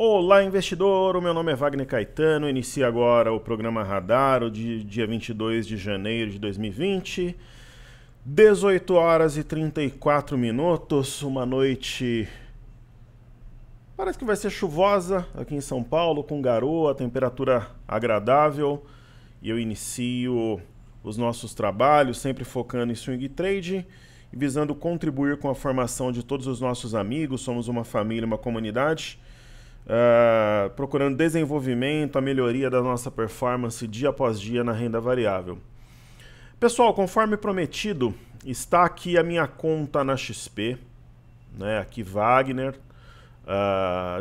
Olá, investidor! O meu nome é Wagner Caetano. Inicia agora o programa Radar, dia 22 de janeiro de 2020. 18 horas e 34 minutos. Uma noite... parece que vai ser chuvosa aqui em São Paulo, com garoa, temperatura agradável. E eu inicio os nossos trabalhos, sempre focando em swing trade e visando contribuir com a formação de todos os nossos amigos. Somos uma família, uma comunidade. Procurando desenvolvimento, a melhoria da nossa performance dia após dia na renda variável. Pessoal, conforme prometido, está aqui a minha conta na XP, né? Aqui Wagner,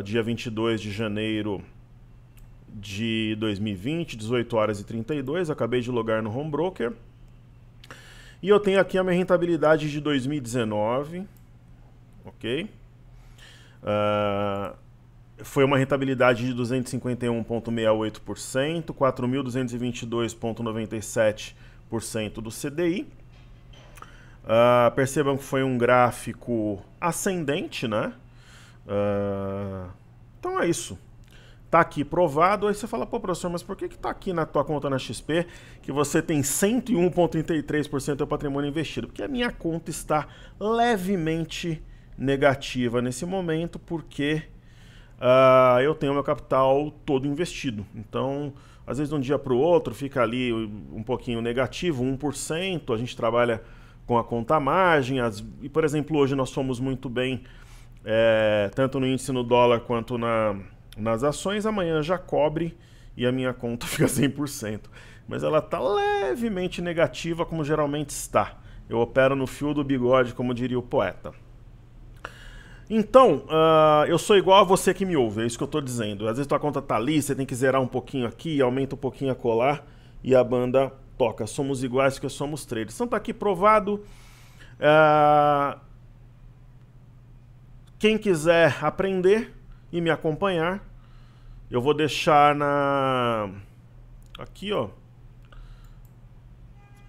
dia 22 de janeiro de 2020, 18 horas e 32, acabei de logar no Home Broker. E eu tenho aqui a minha rentabilidade de 2019, ok? Foi uma rentabilidade de 251,68%, 4.222,97% do CDI. Percebam que foi um gráfico ascendente, né? Então é isso. Tá aqui provado. Aí você fala, pô, professor, mas por que tá aqui na tua conta na XP que você tem 101,33% do patrimônio investido? Porque a minha conta está levemente negativa nesse momento, porque eu tenho meu capital todo investido. Então, às vezes de um dia para o outro fica ali um pouquinho negativo, 1%. A gente trabalha com a conta margem. E, por exemplo, hoje nós fomos muito bem, tanto no índice no dólar quanto nas ações. Amanhã já cobre e a minha conta fica 100%. Mas ela está levemente negativa, como geralmente está. Eu opero no fio do bigode, como diria o poeta. Então, eu sou igual a você que me ouve, é isso que eu estou dizendo. Às vezes tua conta tá ali, você tem que zerar um pouquinho aqui, aumenta um pouquinho a colar e a banda toca. Somos iguais porque somos traders. Então tá aqui provado. Quem quiser aprender e me acompanhar, eu vou deixar aqui, ó.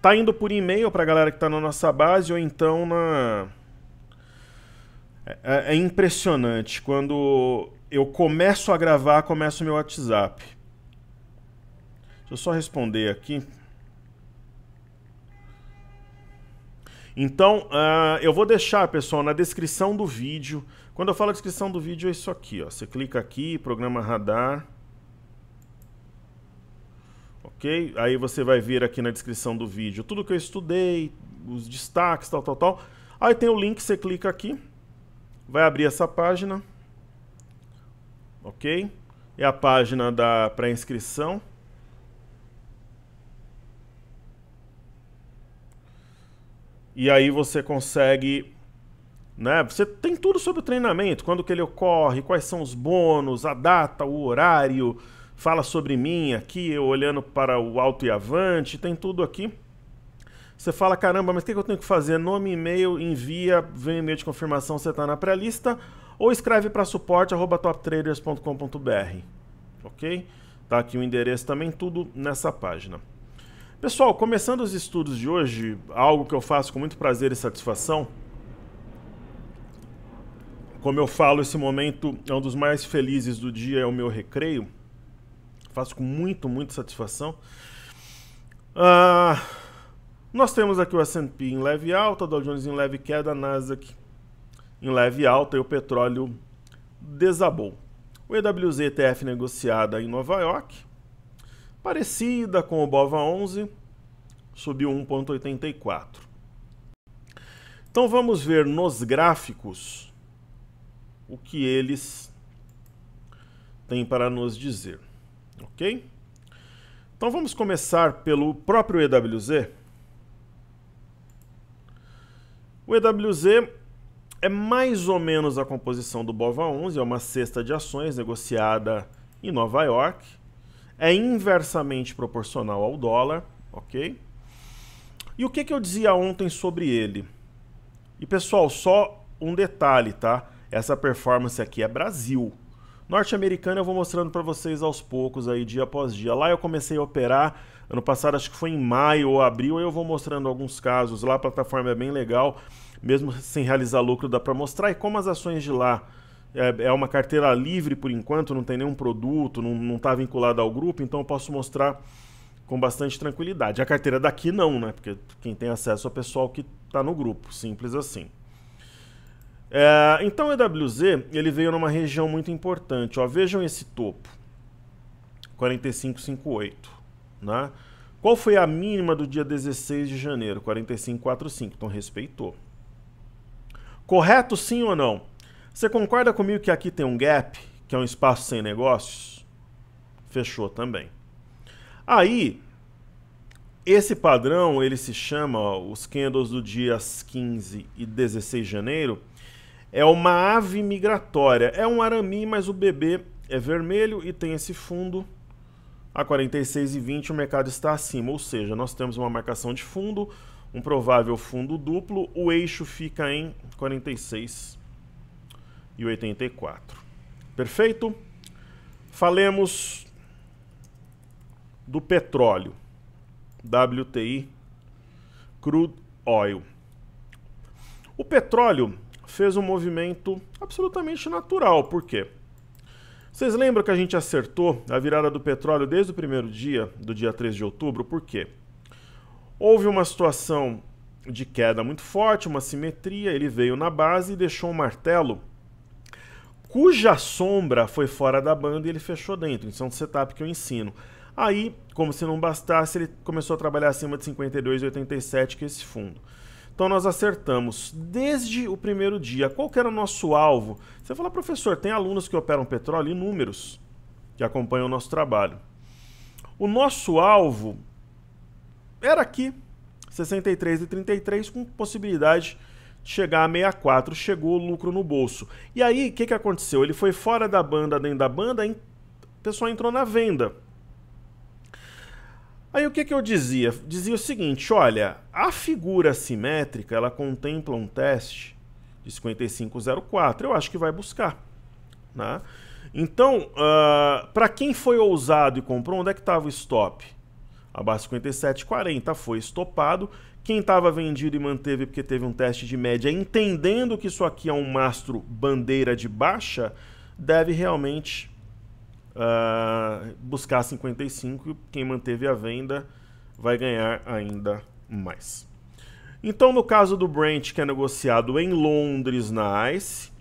Tá indo por e-mail pra galera que tá na nossa base ou então É impressionante, quando eu começo a gravar, começa o meu WhatsApp. Deixa eu só responder aqui. Então, eu vou deixar, pessoal, na descrição do vídeo. Quando eu falo descrição do vídeo, é isso aqui, ó. Você clica aqui, programa Radar. Ok? Aí você vai ver aqui na descrição do vídeo tudo que eu estudei, os destaques, tal. Aí tem o link, você clica aqui. Vai abrir essa página, ok? É a página da pré-inscrição. E aí você consegue, né? Você tem tudo sobre o treinamento, quando que ele ocorre, quais são os bônus, a data, o horário, fala sobre mim aqui, eu olhando para o alto e avante, tem tudo aqui. Você fala, caramba, mas o que eu tenho que fazer? Nome, e-mail, envia, vem e-mail de confirmação, você está na pré-lista, ou escreve para suporte@toptraders.com.br, ok? Tá aqui o endereço também, tudo nessa página. Pessoal, começando os estudos de hoje, algo que eu faço com muito prazer e satisfação. Como eu falo, esse momento é um dos mais felizes do dia, é o meu recreio. Faço com muita satisfação. Nós temos aqui o S&P em leve alta, o Dow Jones em leve queda, a Nasdaq em leve alta e o petróleo desabou. O EWZ ETF negociada em Nova York, parecida com o BOVA11, subiu 1,84. Então vamos ver nos gráficos o que eles têm para nos dizer, ok? Então vamos começar pelo próprio EWZ. O EWZ é mais ou menos a composição do BOVA11, é uma cesta de ações negociada em Nova York, é inversamente proporcional ao dólar, ok? E o que eu dizia ontem sobre ele? E pessoal, só um detalhe, tá? Essa performance aqui é Brasil. Norte-americana eu vou mostrando para vocês aos poucos, aí, dia após dia. Lá eu comecei a operar, ano passado acho que foi em maio ou abril, aí eu vou mostrando alguns casos. Lá a plataforma é bem legal, mesmo sem realizar lucro dá para mostrar. E como as ações de lá É uma carteira livre por enquanto, não tem nenhum produto, não está vinculada ao grupo, então eu posso mostrar com bastante tranquilidade. A carteira daqui não, né? Porque quem tem acesso é o pessoal que está no grupo, simples assim. Então o EWZ ele veio numa região muito importante. Ó, vejam esse topo, 45,58. Né? Qual foi a mínima do dia 16 de janeiro? 45,45. Então respeitou. Correto sim ou não? Você concorda comigo que aqui tem um gap, que é um espaço sem negócios? Fechou também. Aí, esse padrão, ele se chama, ó, os candles do dias 15 e 16 de janeiro, é uma ave migratória. É um arame, mas o bebê é vermelho e tem esse fundo a 46,20, o mercado está acima. Ou seja, nós temos uma marcação de fundo, um provável fundo duplo, o eixo fica em 46,84. Perfeito? Falemos do petróleo, WTI, Crude Oil. O petróleo fez um movimento absolutamente natural. Por quê? Vocês lembram que a gente acertou a virada do petróleo desde o primeiro dia, do dia 3 de outubro? Por quê? Houve uma situação de queda muito forte, uma simetria, ele veio na base e deixou um martelo cuja sombra foi fora da banda e ele fechou dentro. Isso é um setup que eu ensino. Aí, como se não bastasse, ele começou a trabalhar acima de 52,87, que é esse fundo. Então nós acertamos desde o primeiro dia. Qual que era o nosso alvo? Você fala, professor, tem alunos que operam petróleo e números que acompanham o nosso trabalho. O nosso alvo era aqui, 63,33, com possibilidade de chegar a 64, chegou o lucro no bolso. E aí, o que aconteceu? Ele foi fora da banda, dentro da banda, o pessoal entrou na venda. Aí o que eu dizia? Dizia o seguinte, olha, a figura simétrica, ela contempla um teste de 55,04, eu acho que vai buscar. Né? Então, para quem foi ousado e comprou, onde é que estava o stop? Abaixo de 57,40, foi estopado. Quem estava vendido e manteve porque teve um teste de média, entendendo que isso aqui é um mastro bandeira de baixa, deve realmente buscar 55 e quem manteve a venda vai ganhar ainda mais. Então, no caso do Brent, que é negociado em Londres na ICE,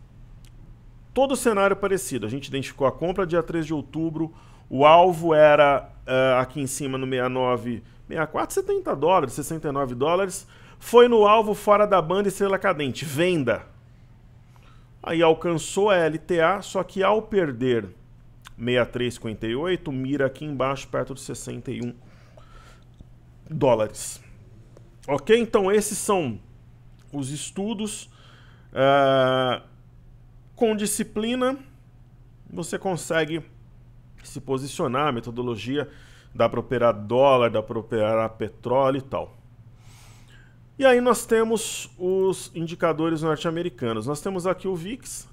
todo o cenário parecido. A gente identificou a compra dia 3 de outubro, o alvo era aqui em cima no 69, 64, 70 dólares, 69 dólares. Foi no alvo fora da banda estrela cadente, venda. Aí alcançou a LTA, só que ao perder 63,58, mira aqui embaixo perto de 61 dólares. Ok? Então esses são os estudos. Com disciplina, você consegue se posicionar, a metodologia dá para operar dólar, dá para operar petróleo e tal. E aí nós temos os indicadores norte-americanos. Nós temos aqui o VIX,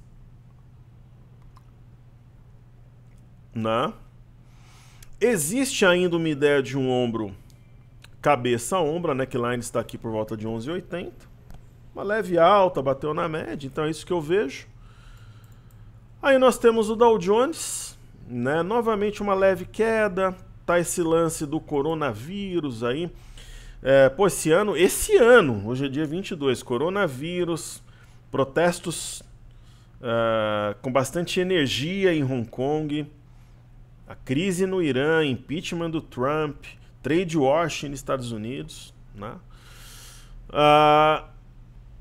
né? Existe ainda uma ideia de um ombro cabeça a ombro, a neckline está aqui por volta de 11,80. Uma leve alta, bateu na média, então é isso que eu vejo. Aí nós temos o Dow Jones, né? Novamente uma leve queda, tá esse lance do coronavírus aí. Pô, esse ano, hoje é dia 22, coronavírus, protestos com bastante energia em Hong Kong, a crise no Irã, impeachment do Trump, trade wash nos Estados Unidos, né?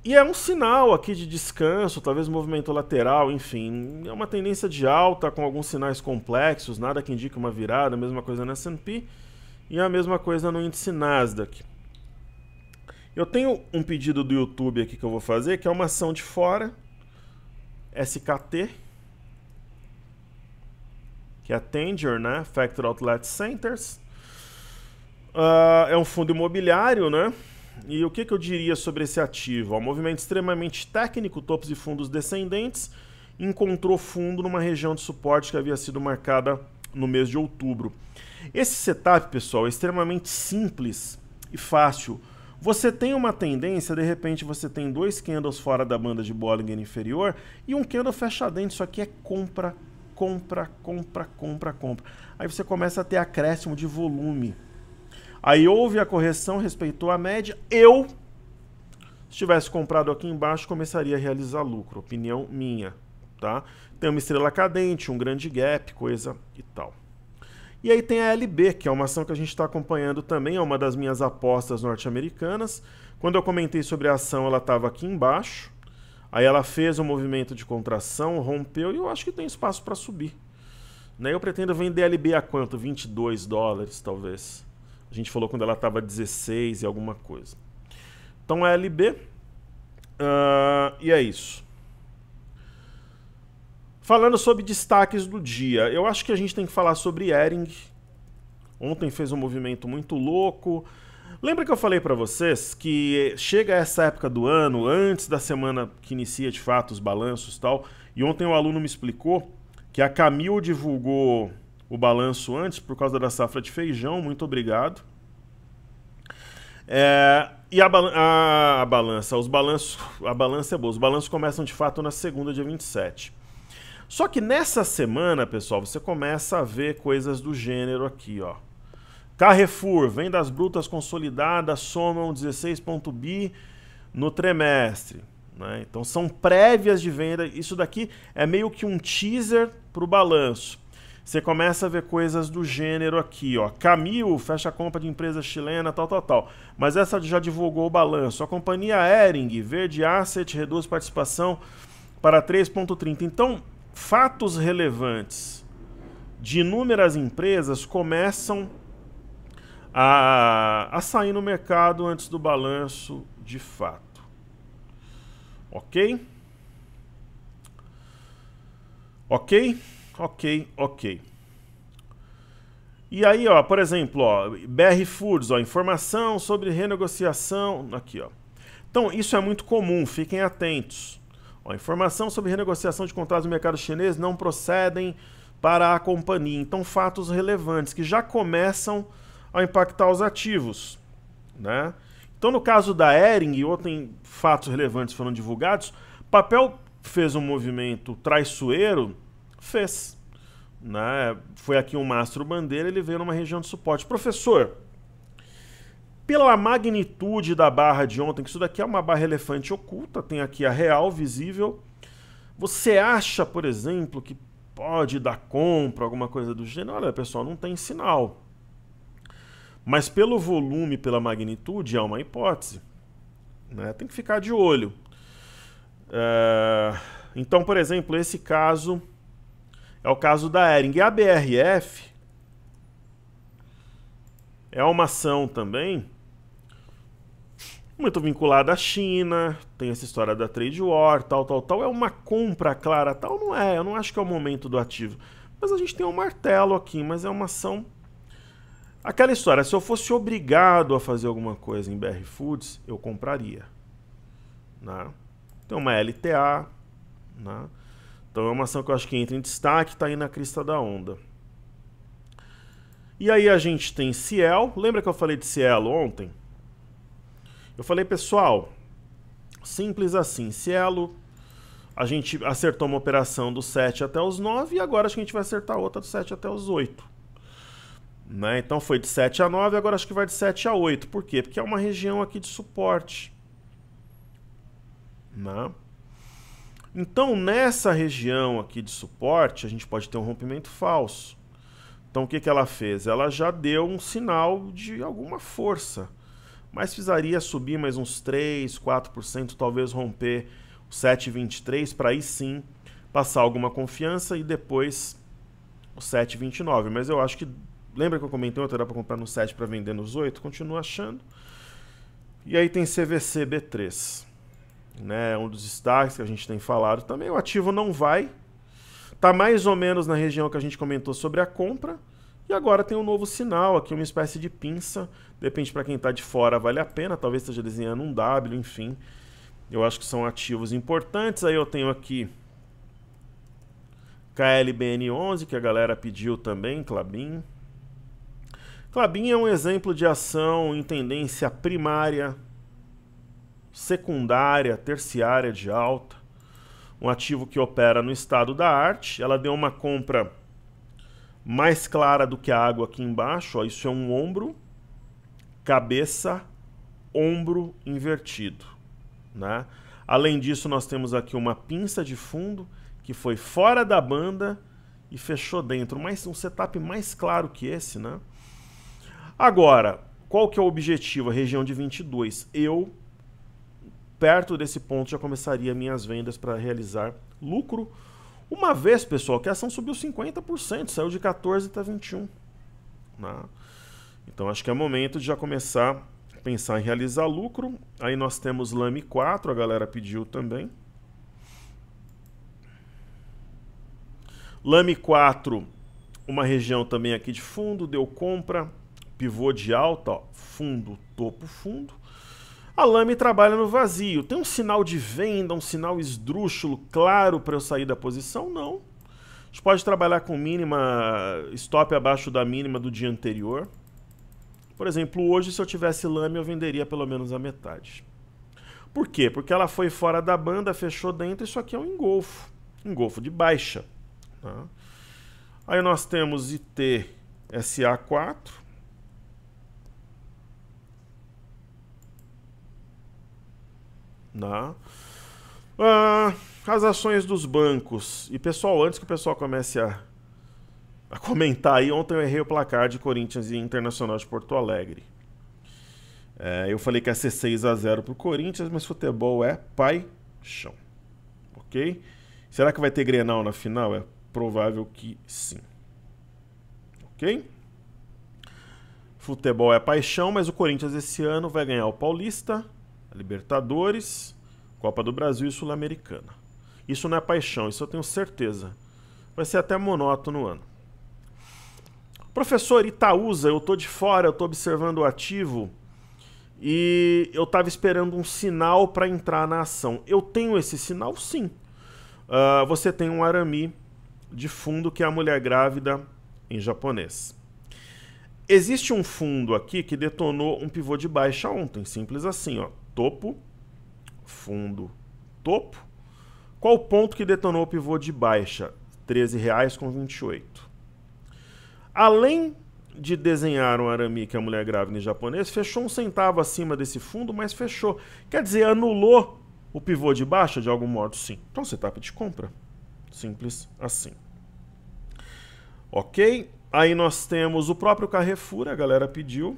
E é um sinal aqui de descanso, talvez movimento lateral, enfim, é uma tendência de alta com alguns sinais complexos, nada que indique uma virada, a mesma coisa no S&P e a mesma coisa no índice Nasdaq. Eu tenho um pedido do YouTube aqui que eu vou fazer, que é uma ação de fora, SKT, que é a Tanger, né? Factory Outlet Centers. É um fundo imobiliário, né? E o que eu diria sobre esse ativo? Um movimento extremamente técnico, topos e fundos descendentes, encontrou fundo numa região de suporte que havia sido marcada no mês de outubro. Esse setup, pessoal, é extremamente simples e fácil. Você tem uma tendência, de repente você tem 2 candles fora da banda de Bollinger inferior e um candle fechadente. Isso aqui é compra, compra, compra, compra, compra. Aí você começa a ter acréscimo de volume. Aí houve a correção, respeitou a média. Se tivesse comprado aqui embaixo, começaria a realizar lucro. Opinião minha, tá? Tem uma estrela cadente, um grande gap, coisa e tal. E aí tem a LB, que é uma ação que a gente está acompanhando também, é uma das minhas apostas norte-americanas. Quando eu comentei sobre a ação, ela estava aqui embaixo. Aí ela fez um movimento de contração, rompeu e eu acho que tem espaço para subir. Né? Eu pretendo vender a LB a quanto? 22 dólares, talvez. A gente falou quando ela estava 16 e alguma coisa. Então a LB, e é isso. Falando sobre destaques do dia, eu acho que a gente tem que falar sobre Hering. Ontem fez um movimento muito louco. Lembra que eu falei para vocês que chega essa época do ano, antes da semana que inicia de fato os balanços e tal, e ontem um aluno me explicou que a Camil divulgou o balanço antes por causa da safra de feijão, muito obrigado. E a balança é boa. Os balanços começam de fato na segunda, dia 27. Só que nessa semana, pessoal, você começa a ver coisas do gênero aqui, ó. Carrefour, vendas brutas consolidadas somam 16 bi no trimestre. Né? Então são prévias de venda. Isso daqui é meio que um teaser para o balanço. Você começa a ver coisas do gênero aqui, ó. Camil fecha a compra de empresa chilena, tal. Mas essa já divulgou o balanço. A companhia Hering, Verde Asset, reduz participação para 3,30. Então, fatos relevantes de inúmeras empresas começam a sair no mercado antes do balanço de fato. Ok? Ok. E aí, ó, por exemplo, ó, BR Foods, ó, informação sobre renegociação, aqui, ó. Então, isso é muito comum, fiquem atentos. Ó, informação sobre renegociação de contratos no mercado chinês não procedem para a companhia. Então, fatos relevantes que já começam a impactar os ativos, né? Então, no caso da Hering, ontem fatos relevantes foram divulgados, papel fez um movimento traiçoeiro, fez. Né? Foi aqui um mastro bandeira, ele veio numa região de suporte. Professor, pela magnitude da barra de ontem, que isso daqui é uma barra elefante oculta, tem aqui a real visível, você acha, por exemplo, que pode dar compra, alguma coisa do gênero? Olha, pessoal, não tem sinal. Mas pelo volume, pela magnitude, é uma hipótese. Né? Tem que ficar de olho. Então, por exemplo, esse caso é o caso da Hering. A BRF é uma ação também muito vinculada à China, tem essa história da trade war, tal. É uma compra clara, tal? Não é, eu não acho que é o momento do ativo. Mas a gente tem um martelo aqui, mas é uma ação... Aquela história, se eu fosse obrigado a fazer alguma coisa em BR Foods, eu compraria. Né? Tem uma LTA, né? Então é uma ação que eu acho que entra em destaque, está aí na crista da onda. E aí a gente tem Cielo. Lembra que eu falei de Cielo ontem? Eu falei, pessoal, simples assim. Cielo, a gente acertou uma operação do 7 até os 9 e agora acho que a gente vai acertar outra do 7 até os 8. Né? Então foi de 7 a 9, agora acho que vai de 7 a 8. Por quê? Porque é uma região aqui de suporte. Né? Então, nessa região aqui de suporte, a gente pode ter um rompimento falso. Então, o que ela fez? Ela já deu um sinal de alguma força. Mas precisaria subir mais uns 3%, 4%, talvez romper o 7,23 para aí sim passar alguma confiança e depois o 7,29. Mas eu acho que... Lembra que eu comentei ontem, era para comprar no 7 para vender nos 8? Continuo achando. E aí tem CVC B3. Né, um dos destaques que a gente tem falado também. O ativo não vai. Está mais ou menos na região que a gente comentou sobre a compra. E agora tem um novo sinal aqui, uma espécie de pinça. Depende para quem está de fora, vale a pena. Talvez esteja desenhando um W, enfim. Eu acho que são ativos importantes. Aí eu tenho aqui KLBN11, que a galera pediu também, Klabin. Klabin é um exemplo de ação em tendência primária, secundária, terciária de alta, um ativo que opera no estado da arte. Ela deu uma compra mais clara do que a água aqui embaixo, ó, isso é um ombro, cabeça, ombro invertido, né? Além disso, nós temos aqui uma pinça de fundo que foi fora da banda e fechou dentro, mas um setup mais claro que esse, né? Agora, qual que é o objetivo? A região de 22. Eu, perto desse ponto, já começaria minhas vendas para realizar lucro. Uma vez, pessoal, que a ação subiu 50%, saiu de 14 para 21. Né? Então, acho que é momento de já começar a pensar em realizar lucro. Aí nós temos Lame 4, a galera pediu também. Lame 4, uma região também aqui de fundo, deu compra, pivô de alta, ó, fundo, topo, fundo. A Lame trabalha no vazio. Tem um sinal de venda, um sinal esdrúxulo claro para eu sair da posição? Não. A gente pode trabalhar com mínima, stop abaixo da mínima do dia anterior. Por exemplo, hoje, se eu tivesse Lame, eu venderia pelo menos a metade. Por quê? Porque ela foi fora da banda, fechou dentro, isso aqui é um engolfo de baixa. Tá? Aí nós temos IT SA4. Tá? As ações dos bancos. E pessoal, antes que o pessoal comece a comentar aí, ontem eu errei o placar de Corinthians e Internacional de Porto Alegre. Eu falei que ia ser 6-0 pro Corinthians, mas futebol é paixão. Ok? Será que vai ter Grenal na final? É provável que sim. Ok? Futebol é paixão, mas o Corinthians esse ano vai ganhar o Paulista, a Libertadores, Copa do Brasil e Sul-Americana. Isso não é paixão, isso eu tenho certeza. Vai ser até monótono no ano. Professor, Itaúsa, eu tô de fora, eu tô observando o ativo e eu tava esperando um sinal para entrar na ação. Eu tenho esse sinal? Sim. Você tem um Arami de fundo que é a mulher grávida em japonês. Existe um fundo aqui que detonou um pivô de baixa ontem, simples assim, ó. Topo, fundo, topo. Qual o ponto que detonou o pivô de baixa? R$13,28. Além de desenhar um Arami, que é a mulher grávida em japonês, fechou 1 centavo acima desse fundo, mas fechou. Quer dizer, anulou o pivô de baixa de algum modo? Sim. Então, setup de compra. Simples assim. Ok? Aí nós temos o próprio Carrefour, a galera pediu.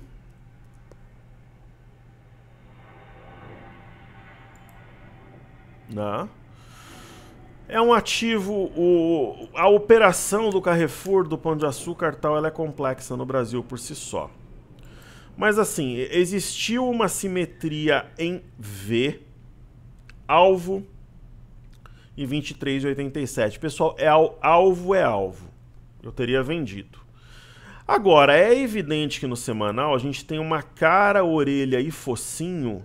É um ativo, a operação do Carrefour, do Pão de Açúcar tal, ela é complexa no Brasil por si só. Mas assim, existiu uma simetria em V, alvo e 23,87. Pessoal, alvo é alvo. Eu teria vendido. Agora, é evidente que no semanal a gente tem uma cara, orelha e focinho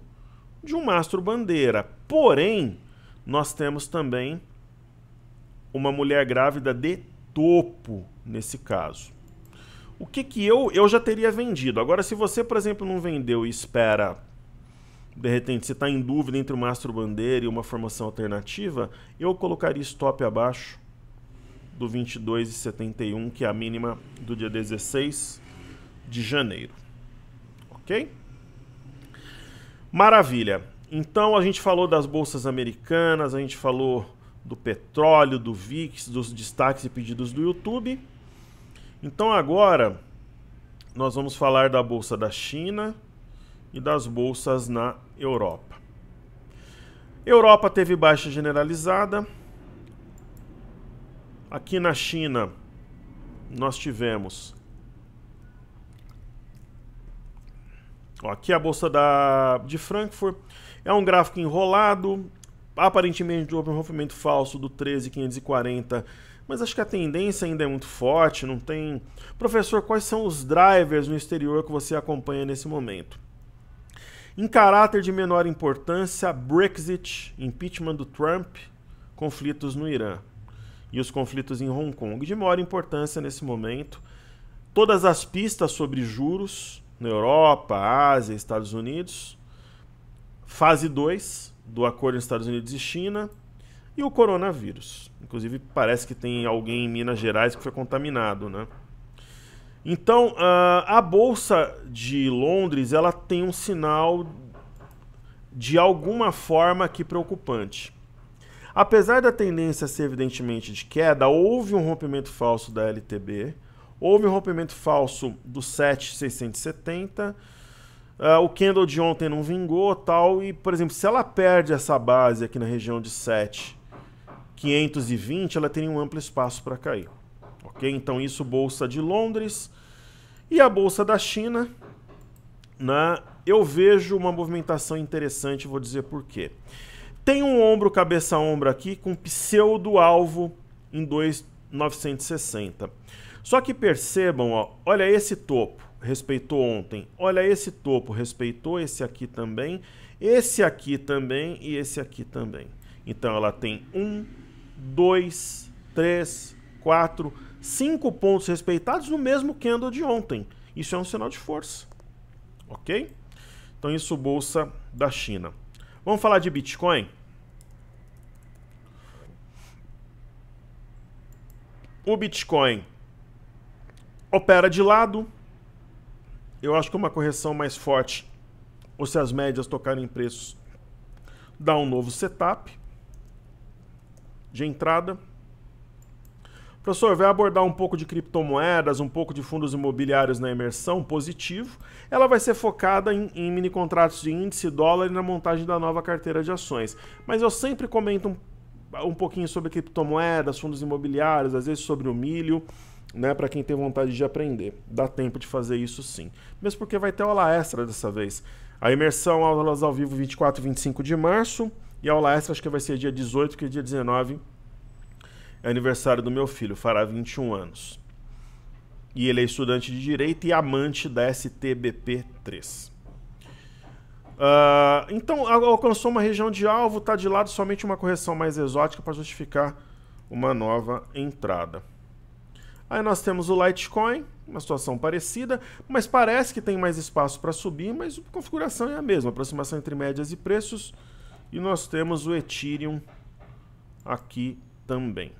de um mastro bandeira. Porém, nós temos também uma mulher grávida de topo nesse caso. O que eu já teria vendido. Agora, se você, por exemplo, não vendeu e espera, de repente, você está em dúvida entre o mastro bandeira e uma formação alternativa, eu colocaria stop abaixo do 22,71, que é a mínima do dia 16 de janeiro. Ok? Maravilha. Então a gente falou das bolsas americanas, a gente falou do petróleo, do VIX, dos destaques e pedidos do YouTube. Então agora nós vamos falar da bolsa da China e das bolsas na Europa. Europa teve baixa generalizada. Aqui na China, nós tivemos... aqui a bolsa de Frankfurt. É um gráfico enrolado. Aparentemente houve um rompimento falso do 13.540. Mas acho que a tendência ainda é muito forte. Não tem... Professor, quais são os drivers no exterior que você acompanha nesse momento? Em caráter de menor importância, Brexit, impeachment do Trump, conflitos no Irã. E os conflitos em Hong Kong. De maior importância nesse momento, todas as pistas sobre juros na Europa, Ásia, Estados Unidos, fase 2 do acordo entre Estados Unidos e China e o coronavírus. Inclusive, parece que tem alguém em Minas Gerais que foi contaminado, né? Então, a Bolsa de Londres, ela tem um sinal de alguma forma aqui preocupante. Apesar da tendência ser evidentemente de queda, houve um rompimento falso da LTB, houve um rompimento falso do 7,670, o candle de ontem não vingou, tal, e, por exemplo, se ela perde essa base aqui na região de 7,520, ela teria um amplo espaço para cair. Ok? Então isso, Bolsa de Londres. E a Bolsa da China, né, eu vejo uma movimentação interessante, vou dizer por quê. Tem um ombro, cabeça a ombro aqui, com pseudo-alvo em 2,960. Só que percebam, ó, olha esse topo, respeitou ontem. Olha esse topo, respeitou esse aqui também, esse aqui também e esse aqui também. Então ela tem 1, 2, 3, 4, 5 pontos respeitados no mesmo candle de ontem. Isso é um sinal de força. Ok? Então isso, Bolsa da China. Vamos falar de Bitcoin? O Bitcoin opera de lado. Eu acho que uma correção mais forte, ou se as médias tocarem em preços, dá um novo setup de entrada. Professor, vai abordar um pouco de criptomoedas, um pouco de fundos imobiliários na imersão, positivo. Ela vai ser focada em mini contratos de índice, dólar e na montagem da nova carteira de ações. Mas eu sempre comento um pouquinho sobre criptomoedas, fundos imobiliários, às vezes sobre o milho, né, para quem tem vontade de aprender. Dá tempo de fazer isso sim. Mesmo porque vai ter aula extra dessa vez. A imersão, aulas ao vivo 24 e 25 de março. E a aula extra acho que vai ser dia 18, porque dia 19 é aniversário do meu filho, fará 21 anos. E ele é estudante de Direito e amante da STBP3. Então, alcançou uma região de alvo, está de lado, somente uma correção mais exótica para justificar uma nova entrada. Aí nós temos o Litecoin, uma situação parecida, mas parece que tem mais espaço para subir, mas a configuração é a mesma, aproximação entre médias e preços. E nós temos o Ethereum aqui também.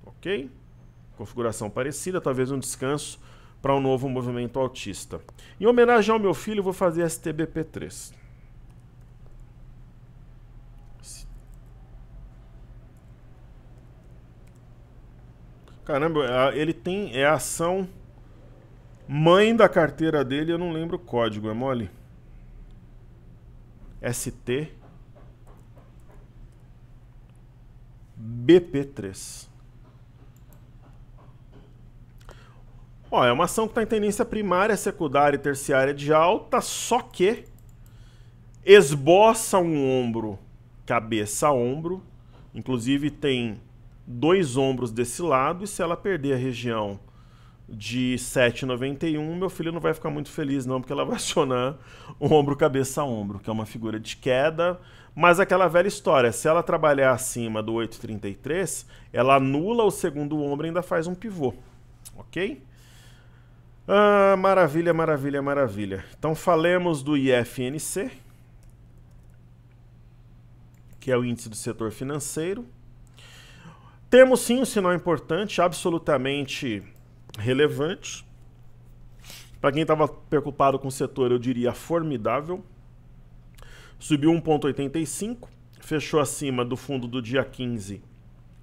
Ok? Configuração parecida, talvez um descanso para um novo movimento altista. Em homenagem ao meu filho, vou fazer STBP3. Caramba, ele tem a ação mãe da carteira dele, eu não lembro o código, é mole? ST BP3. Ó, é uma ação que está em tendência primária, secundária e terciária de alta, só que esboça um ombro, cabeça a ombro, inclusive tem 2 ombros desse lado, e se ela perder a região de 7,91, meu filho não vai ficar muito feliz não, porque ela vai acionar o ombro cabeça a ombro, que é uma figura de queda, mas aquela velha história, se ela trabalhar acima do 8,33, ela anula o segundo ombro e ainda faz um pivô, ok? Maravilha, maravilha, maravilha. Então falemos do IFNC, que é o índice do setor financeiro. Temos sim um sinal importante, absolutamente relevante. Para quem estava preocupado com o setor, eu diria formidável. Subiu 1,85, fechou acima do fundo do dia 15,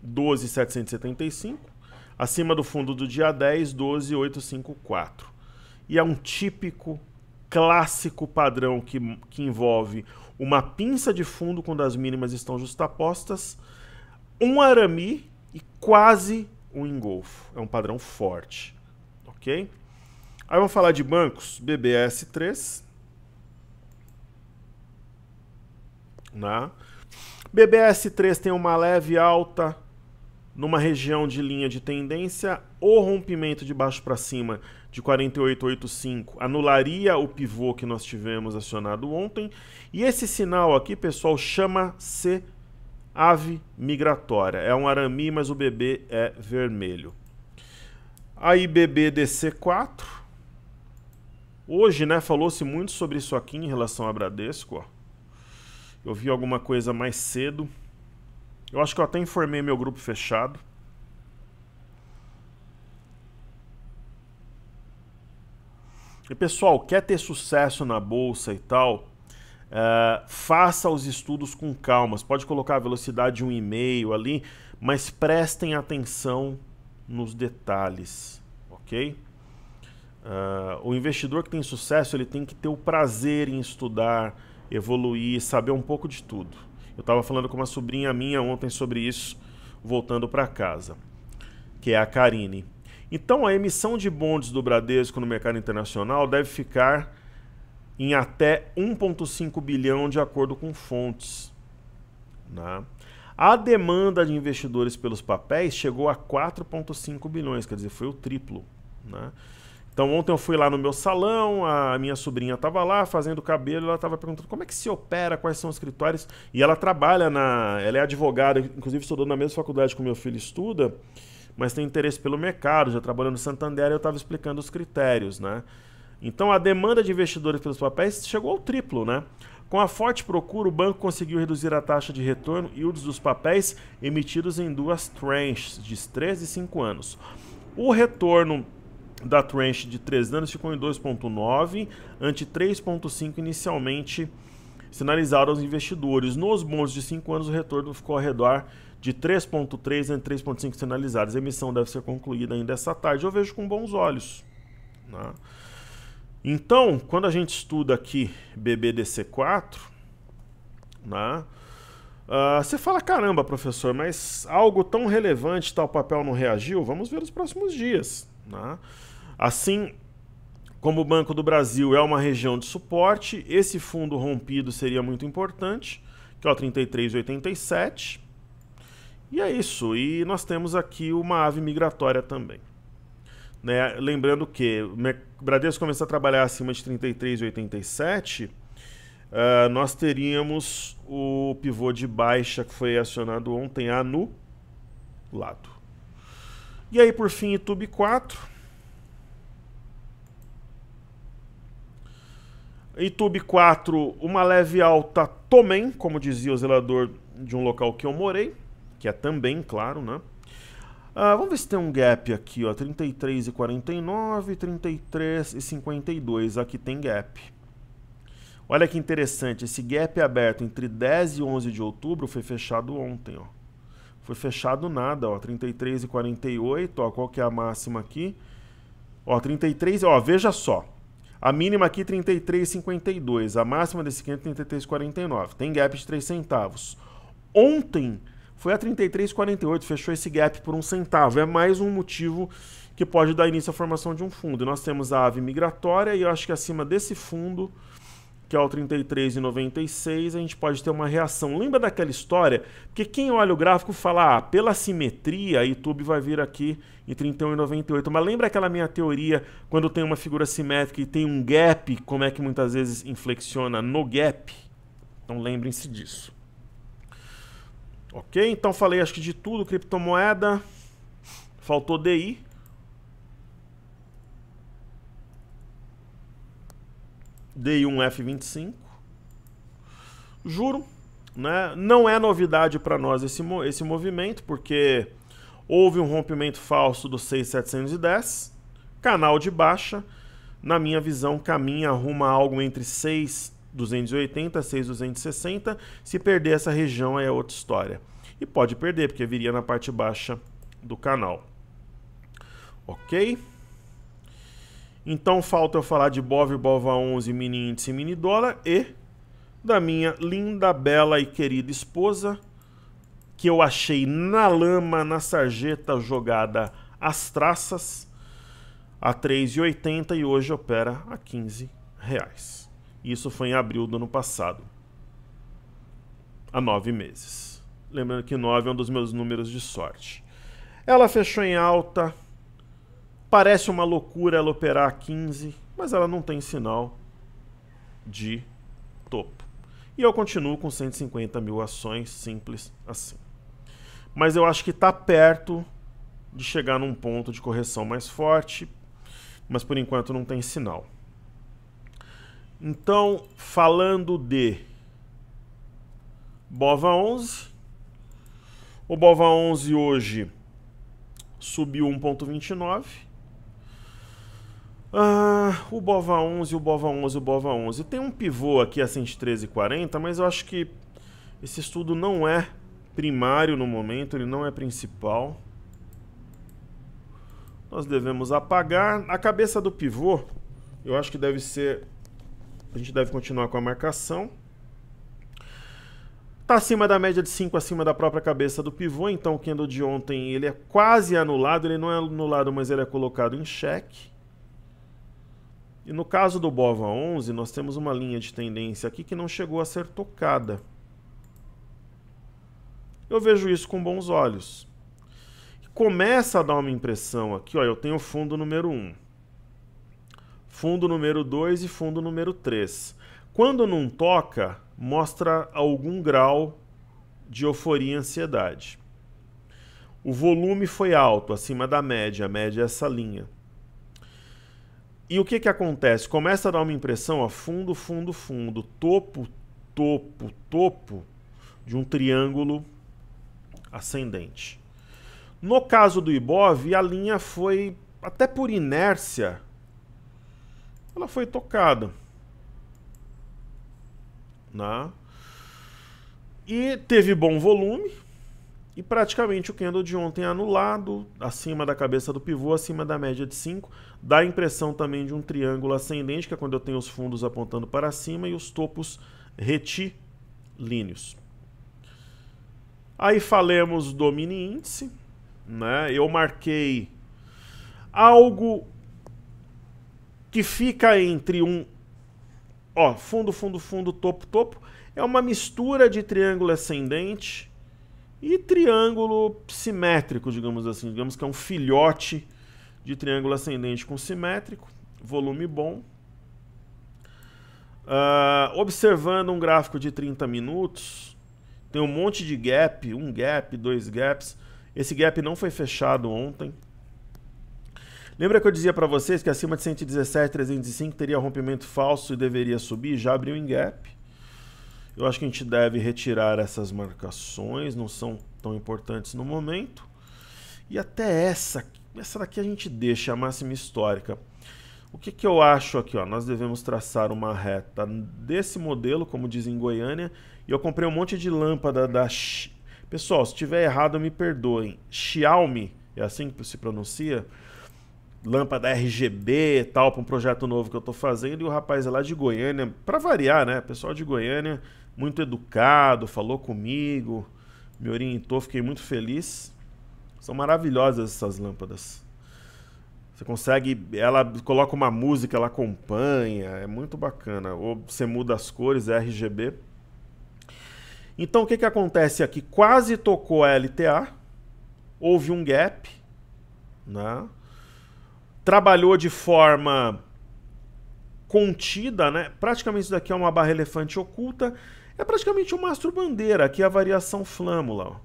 12,775. Acima do fundo do dia 10, 12,854. E é um típico, clássico padrão que envolve uma pinça de fundo quando as mínimas estão justapostas, um arame e quase um engolfo. É um padrão forte. Ok? Aí vamos falar de bancos. BBS3. Né? BBS3 tem uma leve alta numa região de linha de tendência. O rompimento de baixo para cima de 48,85 anularia o pivô que nós tivemos acionado ontem. E esse sinal aqui, pessoal, chama-se ave migratória. É um arame, mas o BB é vermelho. Aí BBDC4. Hoje, né, falou-se muito sobre isso aqui em relação a Bradesco. Ó. Eu vi alguma coisa mais cedo. Eu acho que eu até informei meu grupo fechado. E pessoal, quer ter sucesso na bolsa e tal, faça os estudos com calma. Você pode colocar a velocidade de 1,5 ali, mas prestem atenção nos detalhes, ok? O investidor que tem sucesso, ele tem que ter o prazer em estudar, evoluir, saber um pouco de tudo. Eu estava falando com uma sobrinha minha ontem sobre isso, voltando para casa, que é a Karine. Então a emissão de bonds do Bradesco no mercado internacional deve ficar em até 1,5 bilhão de acordo com fontes, né? A demanda de investidores pelos papéis chegou a 4,5 bilhões, quer dizer, foi o triplo, né? Então ontem eu fui lá no meu salão, a minha sobrinha estava lá fazendo cabelo, ela estava perguntando como é que se opera, quais são os escritórios, e ela trabalha ela é advogada, inclusive estudou na mesma faculdade que o meu filho estuda, mas tem interesse pelo mercado, já trabalhou no Santander, e eu estava explicando os critérios, né? Então a demanda de investidores pelos papéis chegou ao triplo, né? Com a forte procura, o banco conseguiu reduzir a taxa de retorno e yields dos papéis emitidos em duas tranches, de 3 e 5 anos. O retorno da tranche de 3 anos ficou em 2,9, ante 3,5 inicialmente sinalizado aos investidores. Nos bons de 5 anos, o retorno ficou ao redor de 3,3 entre 3,5 sinalizados. A emissão deve ser concluída ainda essa tarde. Eu vejo com bons olhos, né? Então, quando a gente estuda aqui BBDC4, né, você fala, caramba, professor, mas algo tão relevante, tal papel não reagiu? Vamos ver nos próximos dias, né? Assim como o Banco do Brasil é uma região de suporte, esse fundo rompido seria muito importante, que é o 33,87. E é isso. E nós temos aqui uma ave migratória também, né? Lembrando que o Bradesco começar a trabalhar acima de 33,87, nós teríamos o pivô de baixa que foi acionado ontem anulado. E aí, por fim, YouTube 4. YouTube 4, uma leve alta também, como dizia o zelador de um local que eu morei, que é também, claro, né? Vamos ver se tem um gap aqui, ó, 33,49, 33,52, aqui tem gap. Olha que interessante, esse gap aberto entre 10 e 11 de outubro foi fechado ontem, ó. Foi fechado nada, ó, 33,48, ó, qual que é a máxima aqui? Ó, 33, ó, veja só. A mínima aqui 33,52, a máxima desse aqui é 33,49. Tem gap de 3 centavos. Ontem foi a 33,48, fechou esse gap por 1 centavo. É mais um motivo que pode dar início à formação de um fundo. E nós temos a ave migratória e eu acho que acima desse fundo, que é o 33,96, a gente pode ter uma reação. Lembra daquela história? Porque quem olha o gráfico fala, pela simetria, a YouTube vai vir aqui em 31,98. Mas lembra aquela minha teoria, quando tem uma figura simétrica e tem um gap, como é que muitas vezes inflexiona no gap? Então lembrem-se disso. Ok? Então falei acho que de tudo, criptomoeda. Faltou DI. DI1F25. Juro, né? Não é novidade para nós esse movimento, porque houve um rompimento falso do 6.710, canal de baixa, na minha visão, caminha rumo a algo entre 6.280 e 6.260. Se perder essa região, aí é outra história. E pode perder, porque viria na parte baixa do canal. Ok? Então falta eu falar de BOV, BOVA11, mini índice e mini dólar e da minha linda, bela e querida esposa, que eu achei na lama, na sarjeta, jogada às traças, a 3,80 e hoje opera a R$15. Isso foi em abril do ano passado, há 9 meses. Lembrando que 9 é um dos meus números de sorte. Ela fechou em alta. Parece uma loucura ela operar a 15, mas ela não tem sinal de topo. E eu continuo com 150 mil ações, simples assim. Mas eu acho que está perto de chegar num ponto de correção mais forte, mas por enquanto não tem sinal. Então, falando de BOVA 11. O BOVA 11 hoje subiu 1,29. O BOVA 11, o BOVA 11, o BOVA 11. Tem um pivô aqui a 113,40, mas eu acho que esse estudo não é primário no momento, ele não é principal. Nós devemos apagar. A cabeça do pivô, eu acho que deve ser... A gente deve continuar com a marcação. Está acima da média de 5, acima da própria cabeça do pivô, então o candle de ontem ele é quase anulado, ele não é anulado, mas ele é colocado em xeque. E no caso do BOVA 11, nós temos uma linha de tendência aqui que não chegou a ser tocada. Eu vejo isso com bons olhos. Começa a dar uma impressão aqui, ó, eu tenho fundo número 1, fundo número 2 e fundo número 3. Quando não toca, mostra algum grau de euforia e ansiedade. O volume foi alto, acima da média, a média é essa linha. E o que que acontece? Começa a dar uma impressão, ó, fundo, fundo, fundo, topo, topo, topo de um triângulo ascendente. No caso do Ibov, a linha foi, até por inércia, ela foi tocada. Né? E teve bom volume, e praticamente o candle de ontem é anulado, acima da cabeça do pivô, acima da média de 5. Dá a impressão também de um triângulo ascendente, que é quando eu tenho os fundos apontando para cima e os topos retilíneos. Aí falemos do mini índice, né? Eu marquei algo que fica entre um, ó, fundo, fundo, fundo, topo, topo. É uma mistura de triângulo ascendente e triângulo simétrico, digamos assim. Digamos que é um filhote de triângulo ascendente com simétrico. Volume bom. Observando um gráfico de 30 minutos, tem um monte de gap, um gap, dois gaps. Esse gap não foi fechado ontem. Lembra que eu dizia para vocês que acima de 117,305 teria rompimento falso e deveria subir? Já abriu em gap. Eu acho que a gente deve retirar essas marcações, não são tão importantes no momento. E até essa daqui a gente deixa, a máxima histórica. O que que eu acho aqui? Ó? Nós devemos traçar uma reta desse modelo, como diz em Goiânia. E eu comprei um monte de lâmpada da... Pessoal, se estiver errado, me perdoem. Xiaomi, é assim que se pronuncia? Lâmpada RGB e tal, para um projeto novo que eu estou fazendo. E o rapaz é lá de Goiânia, para variar, né? Pessoal de Goiânia, muito educado, falou comigo, me orientou, fiquei muito feliz. São maravilhosas essas lâmpadas. Você consegue, ela coloca uma música, ela acompanha, é muito bacana. Ou você muda as cores, é RGB. Então o que que acontece aqui? Quase tocou a LTA, houve um gap, né? Trabalhou de forma contida, né? Praticamente isso daqui é uma barra elefante oculta, é praticamente um mastro bandeira, aqui é a variação flâmula, ó.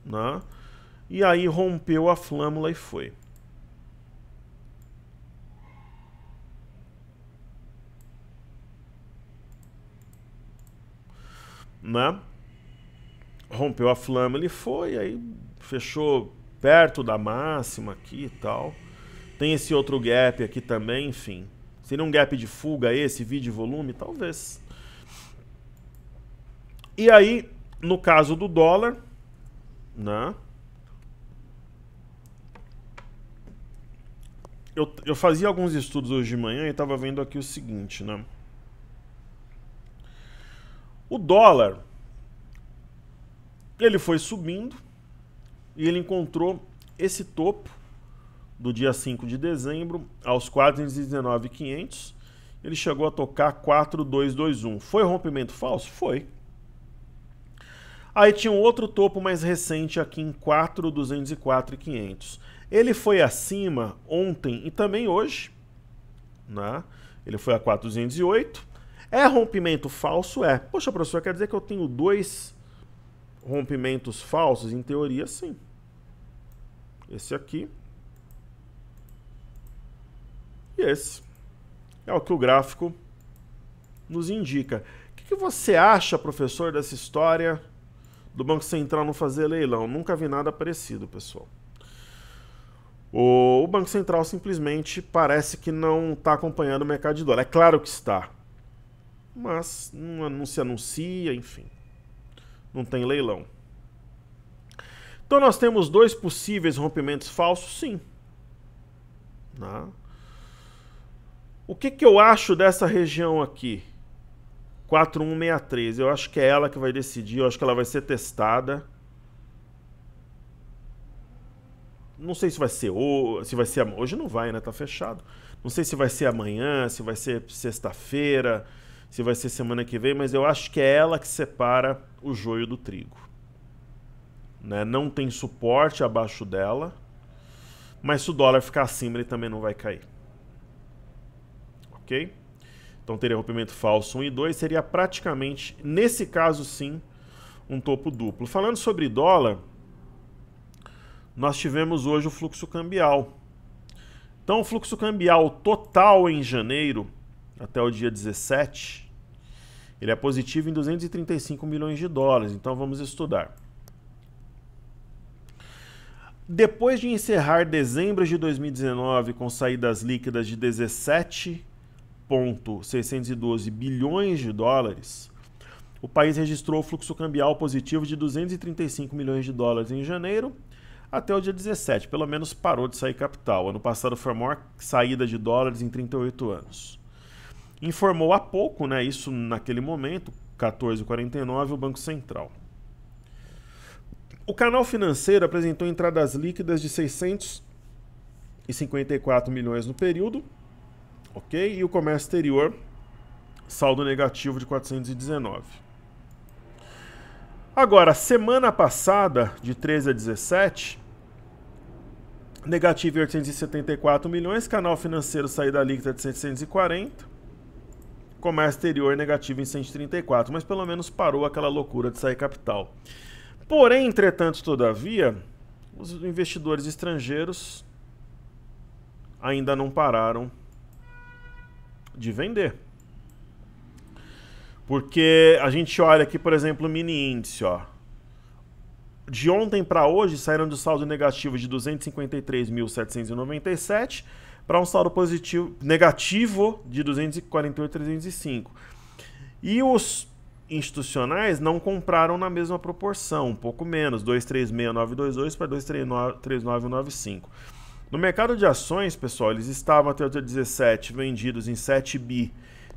Né? E aí rompeu a flâmula e foi. Né? Rompeu a flâmula e foi, aí fechou perto da máxima aqui e tal. Tem esse outro gap aqui também, enfim. Seria um gap de fuga esse, vídeo volume? Talvez. E aí, no caso do dólar, né? Eu fazia alguns estudos hoje de manhã e estava vendo aqui o seguinte, né? O dólar, ele foi subindo e ele encontrou esse topo do dia 5 de dezembro aos 419.500. Ele chegou a tocar 4.221. Foi rompimento falso? Foi. Aí tinha um outro topo mais recente aqui em 4.204.500. Ele foi acima ontem e também hoje, né? Ele foi a 4.208. É rompimento falso? É. Poxa, professor, quer dizer que eu tenho dois rompimentos falsos? Em teoria, sim. Esse aqui e esse. É o que o gráfico nos indica. O que você acha, professor, dessa história do Banco Central não fazer leilão? Nunca vi nada parecido, pessoal. O Banco Central simplesmente parece que não está acompanhando o mercado de dólar. É claro que está, mas não se anuncia, enfim. Não tem leilão. Então nós temos dois possíveis rompimentos falsos, sim. O que eu acho dessa região aqui? 4163. Eu acho que é ela que vai decidir, eu acho que ela vai ser testada. Não sei se vai ser hoje não vai, né? Tá fechado. Não sei se vai ser amanhã, se vai ser sexta-feira, se vai ser semana que vem, mas eu acho que é ela que separa o joio do trigo. Né? Não tem suporte abaixo dela, mas se o dólar ficar acima, ele também não vai cair. Ok? Então teria rompimento falso 1 e 2, seria praticamente, nesse caso sim, um topo duplo. Falando sobre dólar, nós tivemos hoje o fluxo cambial. Então o fluxo cambial total em janeiro, até o dia 17, ele é positivo em 235 milhões de dólares. Então vamos estudar. Depois de encerrar dezembro de 2019 com saídas líquidas de 17,612 bilhões de dólares, o país registrou o fluxo cambial positivo de 235 milhões de dólares em janeiro até o dia 17, pelo menos parou de sair capital. Ano passado foi a maior saída de dólares em 38 anos. Informou há pouco, né, isso naquele momento, 14h49, o Banco Central. O canal financeiro apresentou entradas líquidas de 654 milhões no período, ok? E o comércio exterior, saldo negativo de 419. Agora, semana passada, de 13 a 17, negativo em 874 milhões, canal financeiro saída líquida de 740, comércio exterior negativo em 134, mas pelo menos parou aquela loucura de sair capital. Porém, entretanto, todavia, os investidores estrangeiros ainda não pararam de vender. Porque a gente olha aqui, por exemplo, o mini índice, ó. De ontem para hoje saíram do saldo negativo de 253.797 para um saldo positivo negativo de 248.305. E os institucionais não compraram na mesma proporção, um pouco menos, 236.922 para 239.195. No mercado de ações, pessoal, eles estavam até o dia 17 vendidos em 7 bi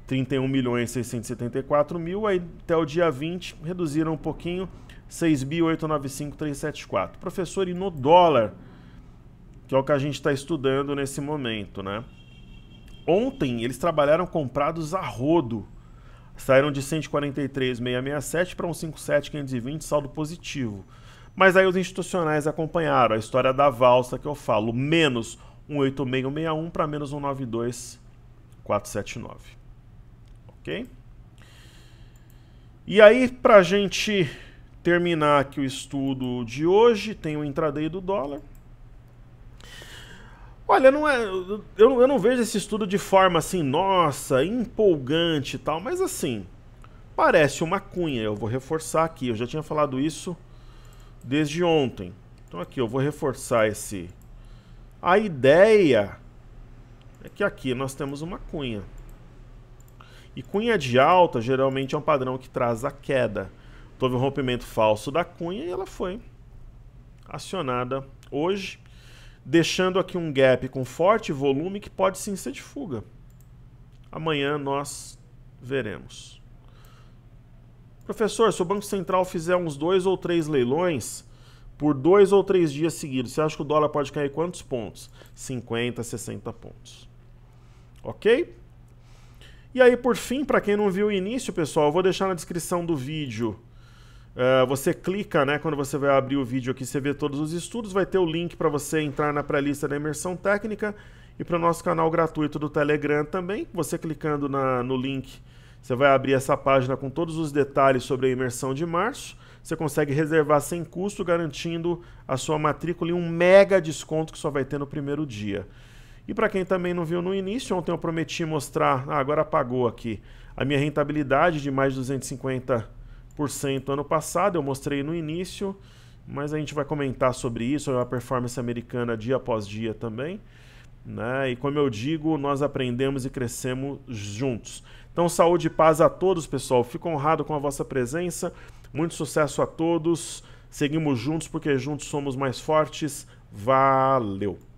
31.674.000, aí até o dia 20 reduziram um pouquinho, 6.895.374. Professor, e no dólar, que é o que a gente está estudando nesse momento, né? Ontem eles trabalharam comprados a rodo, saíram de 143.667 para 157.520, saldo positivo. Mas aí os institucionais acompanharam a história da valsa que eu falo, menos 18661 para menos 192.479. Ok? E aí, para a gente terminar aqui o estudo de hoje, tem o intraday do dólar. Olha, eu não vejo esse estudo de forma assim, nossa, empolgante e tal, mas assim, parece uma cunha. Eu vou reforçar aqui, eu já tinha falado isso desde ontem. Então aqui eu vou reforçar esse. A ideia é que aqui nós temos uma cunha. E cunha de alta geralmente é um padrão que traz a queda. Houve um rompimento falso da cunha e ela foi acionada hoje, deixando aqui um gap com forte volume que pode sim ser de fuga. Amanhã nós veremos. Professor, se o Banco Central fizer uns 2 ou 3 leilões por 2 ou 3 dias seguidos, você acha que o dólar pode cair quantos pontos? 50, 60 pontos. Ok? E aí, por fim, para quem não viu o início, pessoal, eu vou deixar na descrição do vídeo. Você clica, né, quando você vai abrir o vídeo aqui, você vê todos os estudos, vai ter o link para você entrar na pré-lista da imersão técnica e para o nosso canal gratuito do Telegram também. Você clicando no link, você vai abrir essa página com todos os detalhes sobre a imersão de março. Você consegue reservar sem custo, garantindo a sua matrícula e um mega desconto que só vai ter no primeiro dia. E para quem também não viu no início, ontem eu prometi mostrar, agora apagou aqui, a minha rentabilidade de mais de 250% ano passado, eu mostrei no início, mas a gente vai comentar sobre isso, a performance americana dia após dia também, né? E como eu digo, nós aprendemos e crescemos juntos. Então, saúde e paz a todos, pessoal. Fico honrado com a vossa presença. Muito sucesso a todos. Seguimos juntos porque juntos somos mais fortes. Valeu!